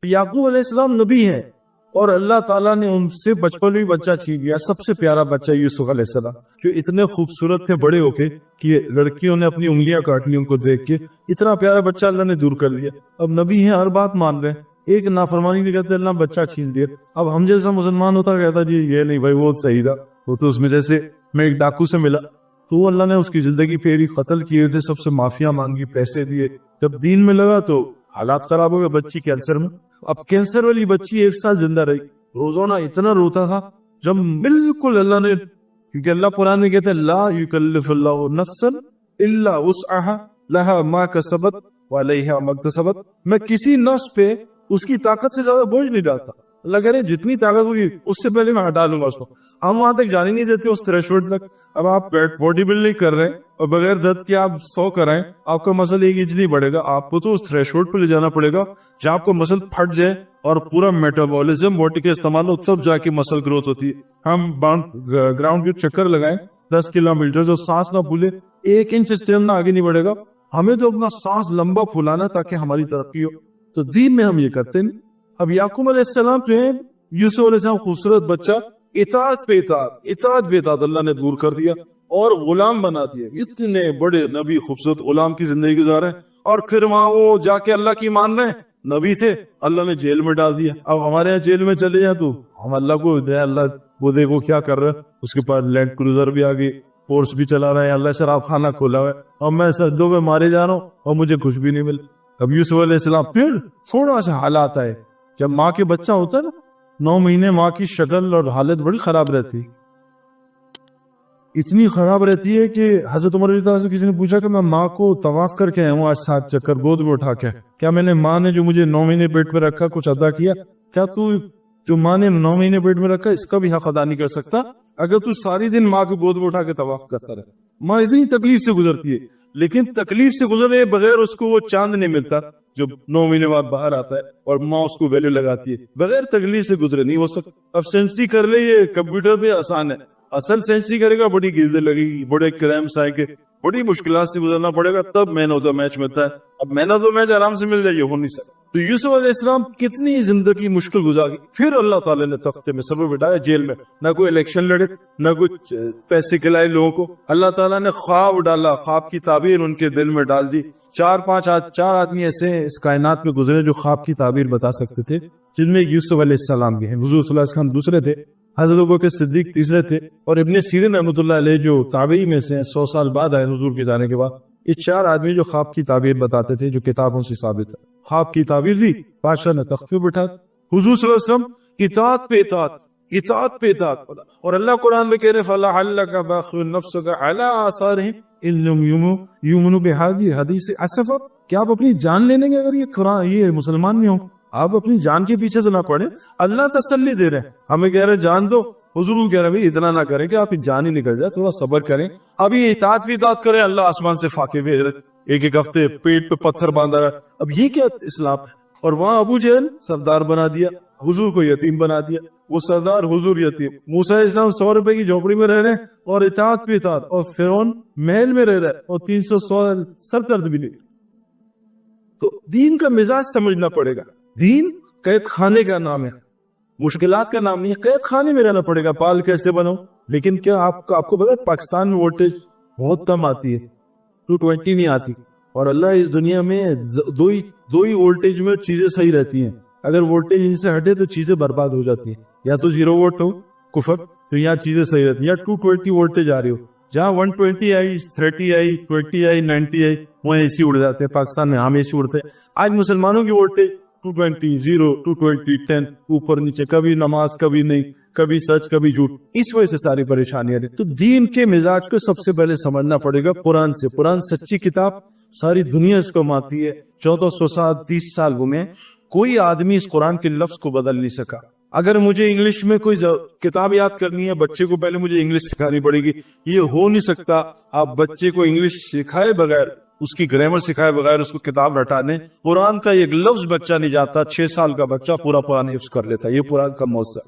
یعقوب علیہ السلام نبی ہیں اور اللہ تعالیٰ نے ان سے بچپن میں بچہ چھین لیا. سب سے پیارا بچہ یوسف علیہ السلام جو اتنے خوبصورت تھے بڑے ہو کے کہ لڑکیوں نے اپنی انگلیاں کاٹ لی ان کو دیکھ کے. اتنا پیارا بچہ اللہ نے دور کر دیا. اب نبی ہیں ہر بات مان رہے ہیں, ایک نافرمانی نہیں کہتے اللہ بچہ چھین لیا. اب ہم جیسا مسلمان ہوتا کہتا جی یہ نہیں بھائی وہ صحیح تھا, وہ تو اس میں جیسے میں ایک ڈاکو سے ملا تو اللہ نے اس کی زندگی پھیری, قتل کیے تھے, سب سے معافیا مانگی, پیسے دیے. جب دین میں لگا تو حالات خراب ہو گئے, بچی کینسر میں. اب کینسر والی بچی 1 سال زندہ رہی, روزانہ اتنا روتا تھا جب بالکل اللہ نے, کیونکہ اللہ قرآن میں کہتے ہیں لا یکلف اللہ نفسا الا وسعها لها ما کسبت وعلیہا ما اکتسبت. میں کسی نفس پہ اس کی طاقت سے زیادہ بوجھ نہیں ڈالتا. اللہ کہہ رہے جتنی طاقت ہوگی اس سے پہلے میں ہٹا لوں گا اس کو. ہم وہاں تک جانے نہیں دیتے اس تھریشولڈ تک. اب آپ باڈی بلڈنگ کر رہے ہیں اور بغیر درد کے آپ 100 کرائیں, آپ کا مسل 1 انچ نہیں بڑھے گا. آپ کو تو اس تھریشولڈ پہ لے جانا پڑے گا جہاں آپ کو مسل پھٹ جائے اور پورا میٹابولزم باڈی کے استعمال ہو, تب جا کے مسل گروتھ ہوتی ہے. ہم گراؤنڈ کے چکر لگائیں 10 کلومیٹر, جو سانس نہ پھولے 1 انچ اسٹیمنا آگے نہیں بڑھے گا. ہمیں تو اپنا سانس لمبا پھولانا تاکہ ہماری ترقی ہو. تو دین میں ہم یہ کرتے نہیں. اب یعقوب علیہ السلام جو ہے, یوسف علیہ السلام خوبصورت بچہ, اطاعت پہ اطاعت اللہ نے دور کر دیا اور غلام بنا دیا. اتنے بڑے نبی خوبصورت غلام کی زندگی گزارے اور پھر وہاں وہ جا کے اللہ کی مان رہے ہیں. نبی تھے, اللہ نے جیل میں ڈال دیا. اب ہمارے یہاں جیل میں چلے جائیں تو ہم اللہ کو اللہ وہ دیکھو کیا کر رہے ہیں, اس کے پاس لینڈ کروزر بھی آ گئی, پورس بھی چلا رہا ہے, اللہ شراب خانہ کھولا ہوا ہے, اور میں سجدوں میں مارے جا رہا ہوں اور مجھے کچھ بھی نہیں مل. اب یوسف علیہ السلام پھر تھوڑا سا حالات آئے, جب ماں کے بچہ ہوتا ہے نا 9 مہینے ماں کی شکل اور حالت بڑی خراب رہتی, اتنی خراب رہتی ہے کہ حضرت عمر رضی اللہ عنہ سے کسی نے پوچھا کہ میں ماں کو طواف کر کے آیا ہوں آج 7 چکر گود میں اٹھا کے, کیا میں نے ماں نے جو مجھے 9 مہینے پیٹ میں رکھا کچھ ادا کیا؟ کیا تو جو ماں نے 9 مہینے پیٹ میں رکھا اس کا بھی حق ادا نہیں کر سکتا اگر تو ساری دن ماں کو گود میں اٹھا کے طواف کرتا رہے؟ ماں اتنی تکلیف سے گزرتی ہے, لیکن تکلیف سے گزرے بغیر اس کو وہ چاند نہیں ملتا جو 9 مہینے بعد باہر آتا ہے اور ماں اس کو ویلیو لگاتی ہے. بغیر تکلیف سے گزرے نہیں ہو سکتا. اب سینسری کر لے, یہ کمپیوٹر پہ آسان ہے, اصل سینسری کرے گا بڑی گردے لگے گی, بڑے کریمس آئیں گے, بڑی مشکلات سے گزرنا پڑے گا, تب مین آف دا میچ ملتا ہے. اب مین آف دا میچ آرام سے مل جائے, یہ ہو نہیں سکتا. تو یوسف علیہ السلام کتنی زندگی مشکل گزاری, پھر اللہ تعالیٰ نے تختے میں سر بٹھایا جیل میں. نہ کوئی الیکشن لڑے, نہ کچھ پیسے کھلائے لوگوں کو. اللہ تعالیٰ نے خواب ڈالا, خواب کی تعبیر ان کے دل میں ڈال دی. 4 آدمی ایسے ہیں اس کائنات میں گزرے جو خواب کی تعبیر بتا سکتے تھے, جن میں یوسف علیہ السلام بھی ہیں. حضور صلی اللہ علیہ وسلم دوسرے تھے, حضرت ابوبکر صدیق تیسرے تھے, اور ابن سیرین رحمۃ اللہ علیہ جو تابعی میں سے 100 سال بعد آئے حضور کے جانے کے بعد. یہ 4 آدمی جو خواب کی تعبیر بتاتے تھے, جو کتابوں سے ثابت ہے. خواب کی تعبیر دی, بادشاہ نے تخت پہ بٹھا. حضور صلی اللہ علیہ وسلم اطاعت پہ اطاعت. اور اللہ قرآن میں کہہ رہے فَلَعَلَّكَ بَاخِعٌ نَفْسَكَ عَلَىٰ آثَارِهِمْ إِن لَّمْ يُؤْمِنُوا بِهَٰذِهِ الْحَدِيثِ أَسَفًا. کیا آپ اپنی جان لینے گے اگر یہ مسلمان نہیں ہوں؟ آپ اپنی جان کے پیچھے سے نہ پڑیں. اللہ تسلی دے رہے ہیں, ہمیں کہہ رہے جان دو. حضور کہہ رہے ہیں اتنا نہ کریں کہ آپ جان ہی نکل جائے, تھوڑا صبر کریں. ابھی اطاعت کریں, اللہ آسمان سے فاقے بھیج رہے, ایک ہفتے پیٹ پہ پتھر باندھا رہا. اب یہ کیا اسلام ہے؟ اور وہاں ابو جہل سردار بنا دیا, حضور کو یتیم بنا دیا. وہ سردار, حضور یتیم. موسیٰ علیہ السلام 100 روپے کی جھوپڑی میں رہ رہے ہیں اور اطاعت پہ اطاعت, اور فرعون محل میں رہ رہا ہے اور 300 سر درد بھی نہیں. تو دین کا مزاج سمجھنا پڑے گا. دین قید خانے کا نام ہے, مشکلات کا نام نہیں ہے. قید خانے میں رہنا پڑے گا, پال کیسے بنو. لیکن کیا آپ کو پتا ہے پاکستان میں وولٹیج بہت کم آتی ہے, 220 نہیں آتی. اور اللہ اس دنیا میں دو ہی وولٹیج میں چیزیں صحیح رہتی ہیں. اگر وولٹیج ان سے ہٹے تو چیزیں برباد ہو جاتی ہیں. یا تو 0 وولٹ ہو کفر, تو یہاں چیزیں صحیح رہتی ہیں, یا 220 وولٹیج آ رہی ہو. جہاں 120 آئی, 30 آئی, 20 آئی, 90 آئی, وہاں اے سی اڑ جاتے ہیں. پاکستان میں ہم اے سی اڑتے ہیں. آج مسلمانوں کی وولٹیج 220, 0, 220, 10, اوپر نیچے, کبھی نماز کبھی نہیں, کبھی سچ کبھی جھوٹ. اس وجہ سے ساری پریشانیاں. تو دین کے مزاج کو سب سے پہلے سمجھنا پڑے گا قرآن سے. قرآن سچی کتاب, ساری دنیا اس کو مانتی ہے. 1400 سال 30 سال گھومے, کوئی آدمی اس قرآن کے لفظ کو بدل نہیں سکا. اگر مجھے انگلش میں کوئی کتاب یاد کرنی ہے, بچے کو پہلے مجھے انگلش سکھانی پڑے گی. یہ ہو نہیں سکتا. آپ بچے کو انگلش سکھائے بغیر, اس کی گرامر سکھائے بغیر اس کو کتاب رٹا دیں, قرآن کا ایک لفظ بچہ نہیں جاتا. 6 سال کا بچہ پورا قرآن حفظ کر لیتا ہے. یہ قرآن کا معجزہ.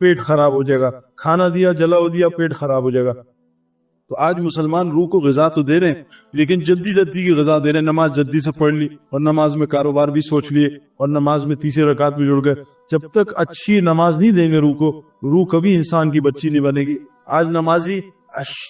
پیٹ خراب ہو جائے گا، کھانا دیا جلاؤ دیا پیٹ خراب ہو جائے گا. تو آج مسلمان روح کو غذا تو دے رہے ہیں لیکن جلدی جلدی کی غذا دے رہے ہیں. نماز جلدی سے پڑھ لی اور نماز میں کاروبار بھی سوچ لیے اور نماز میں تیسرے رکعت بھی جڑ گئے. جب تک اچھی نماز نہیں دیں گے روح کو، روح کبھی انسان کی بچی نہیں بنے گی. آج نمازی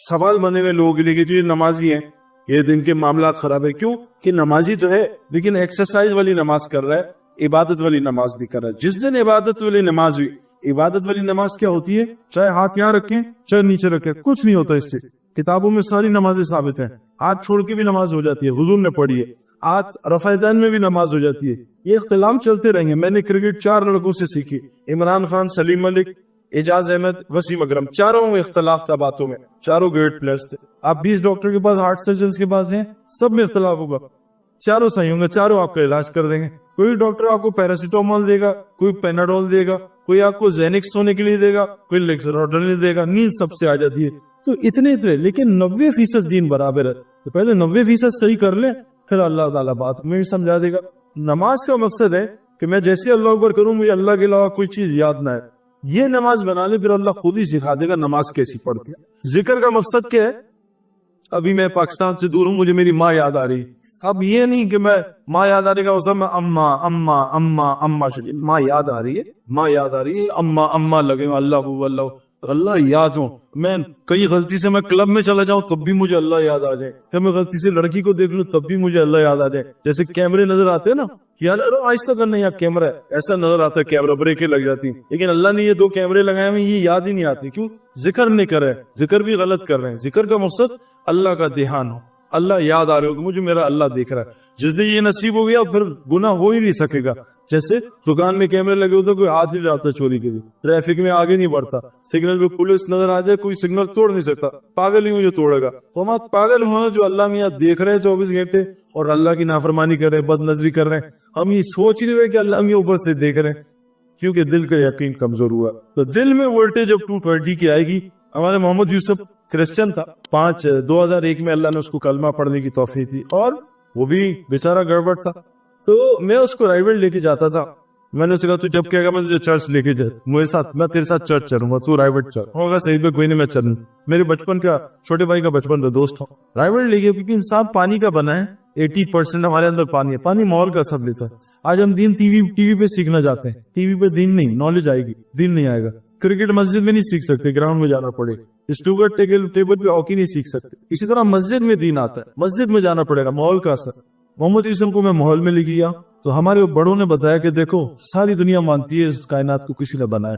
سوال بنے ہوئے لوگوں کے لیے کہ جو یہ نمازی ہیں یہ دن کے معاملات خراب ہے. کیوں کہ نمازی تو ہے لیکن ایکسرسائز والی نماز کر رہا ہے، عبادت والی نماز نہیں کر رہا ہے. جس دن عبادت والی نماز ہوئی، عبادت والی نماز کیا ہوتی ہے؟ چاہے ہاتھ یہاں رکھیں چاہے نیچے رکھیں، کچھ نہیں ہوتا اس سے. کتابوں میں ساری نمازیں ثابت ہیں. ہاتھ چھوڑ کے بھی نماز ہو جاتی ہے، حضور نے پڑھی ہے. ہاتھ رفع دین میں بھی نماز ہو جاتی ہے. یہ اختلاف چلتے رہیں گے. میں نے کرکٹ 4 لڑکوں سے سیکھی، عمران خان، سلیم ملک، اعجاز احمد، وسیم اکرم. چاروں میں اختلاف تھا باتوں میں، چاروں گریٹ پلیئرز تھے. آپ 20 ڈاکٹر کے پاس، ہارٹ سرجنز کے پاس ہیں، سب میں اختلاف ہوگا. چاروں صحیح ہوں گے، چاروں آپ کا علاج کر دیں گے. کوئی ڈاکٹر آپ کو پیراسیٹامول دے گا، کوئی پیناڈول دے گا، کوئی آپ کو زینکس سونے کے لیے دے گا، کوئی لیکسروڈرل دے گا. نیند سب سے آ جاتی ہے. تو اتنے لیکن 90% دین برابر ہے. تو پہلے 90% صحیح کر لیں، پھر اللہ تعالیٰ بات میں سمجھا دے گا. نماز کا مقصد ہے کہ میں جیسے اللہ اکبر کروں مجھے اللہ کے علاوہ کوئی چیز یاد نہ ہے. یہ نماز بنا لے، پھر اللہ خود ہی سکھا دے گا نماز کیسی پڑھتی ہے. ذکر کا مقصد کیا ہے؟ ابھی میں پاکستان سے دور ہوں، مجھے میری ماں یاد آ رہی. اب یہ نہیں کہ میں ماں یاد آ رہی کا میں اما اما اما اما شریف، ماں یاد آ رہی ہے، ماں یاد آ رہی ہے، اما اما لگے ہوں، اللہ یاد ہوں. میں کئی غلطی سے میں کلب میں چلا جاؤں تب بھی مجھے اللہ یاد آ جائے. کہ میں غلطی سے لڑکی کو دیکھ لوں تب بھی مجھے اللہ یاد آ جائے. جیسے کیمرے نظر آتے ہیں نا، یار آہستہ کرنا، یا کیمرہ ہے، ایسا نظر آتا ہے کیمرہ، بریکیں لگ جاتی ہیں. لیکن اللہ نے یہ 2 کیمرے لگائے ہوئے، یہ یاد ہی نہیں آتے. کیوں؟ ذکر نہیں کر رہے، ذکر بھی غلط کر رہے ہیں. ذکر کا مقصد اللہ کا دھیان ہو، اللہ یاد آ رہے ہو کہ مجھے میرا اللہ دیکھ رہا ہے. جس دن یہ نصیب ہو گیا پھر گناہ ہو ہی نہیں سکے گا. جیسے دکان میں کیمرے لگے ہوتے کوئی ہاتھ نہیں ڈالتا چوری کے لیے، ٹریفک میں آگے نہیں بڑھتا، سگنل پہ پولیس نظر آ جائے کوئی سگنل توڑ نہیں سکتا. پاگل ہی ہوں جو توڑے گا. تو ہم پاگل ہوں جو اللہ میاں دیکھ رہے ہیں 24 گھنٹے اور اللہ کی نافرمانی کر رہے ہیں، بد نظری کر رہے ہیں. ہم یہ سوچ نہیں رہے کہ اللہ میاں اوپر سے دیکھ رہے ہیں، کیونکہ دل کا یقین کمزور ہوا. تو دل میں وولٹیج جب 220 کی آئے گی. ہمارے محمد یوسف کرسچن تھا، 2001 میں اللہ نے اس کو کلمہ پڑھنے کی توفیق دی، اور وہ بھی بیچارہ گڑبڑ تھا. تو میں اس کو رائیوڈ لے کے جاتا تھا. میں نے اسے کہا تو جب کہے گا میں تجھے چرچ لے کے جائے میرے ساتھ، میں تیرے ساتھ چرچ چلوں گا، تو رائیوڈ چل. ہوگا صحیح پہ کوئی نہیں، میں چلوں. میرے بچپن کا، چھوٹے بھائی کا بچپن کا دوست ہوں. رائیوڈ لے گئے کیونکہ انسان پانی کا بنا ہے. 80% ہمارے اندر پانی ہے. پانی ماحول کا سب لیتا ہے. آج ہم دین ٹی وی پہ سیکھنا چاہتے ہیں. ٹی وی پہ دین نہیں، نالج آئے گی، دین نہیں آئے گا. کرکٹ مسجد میں نہیں سیکھ سکتے، گراؤنڈ میں جانا پڑے. اسٹوگر ٹیبل پہ ہاکی نہیں سیکھ سکتے. اسی طرح مسجد میں دین آتا ہے، مسجد میں جانا پڑے گا، ماحول کا اثر. محمد یوسف کو میں ماحول میں لے گیا تو ہمارے بڑوں نے بتایا کہ دیکھو ساری دنیا مانتی ہے اس کائنات کو کسی نے بنایا،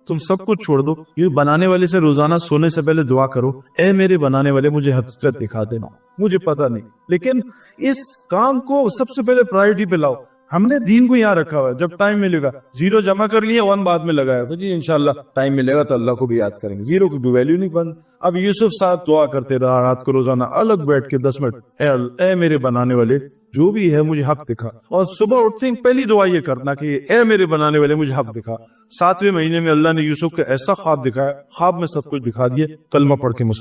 تم سب کچھ چھوڑ دو، یہ بنانے والے سے روزانہ سونے سے پہلے دعا کرو، اے میرے بنانے والے مجھے حقیقت دکھا دینا. مجھے پتا نہیں، لیکن اس کام کو سب سے پہلے پرائرٹی پہ لاؤ. ہم نے دین کو یہاں رکھا ہوا ہے، جب ٹائم ملے گا 0 جمع کر لیا، 1 بعد میں لگایا تو جی انشاءاللہ ٹائم ملے گا تو اللہ کو بھی یاد کریں گے. 0 کی بھی ویلیو نہیں بند. اب یوسف صاحب دعا کرتے رہا رات کو روزانہ الگ بیٹھ کے 10 منٹ، اے میرے بنانے والے جو بھی ہے مجھے حق دکھا. اور صبح اٹھتے ہی پہلی دعا یہ کرنا کہ اے میرے بنانے والے مجھے حق دکھا. 7ویں مہینے میں اللہ نے یوسف کو ایسا خواب دکھایا، خواب میں سب کچھ دکھا دیا. کلمہ پڑھ کے مسلمان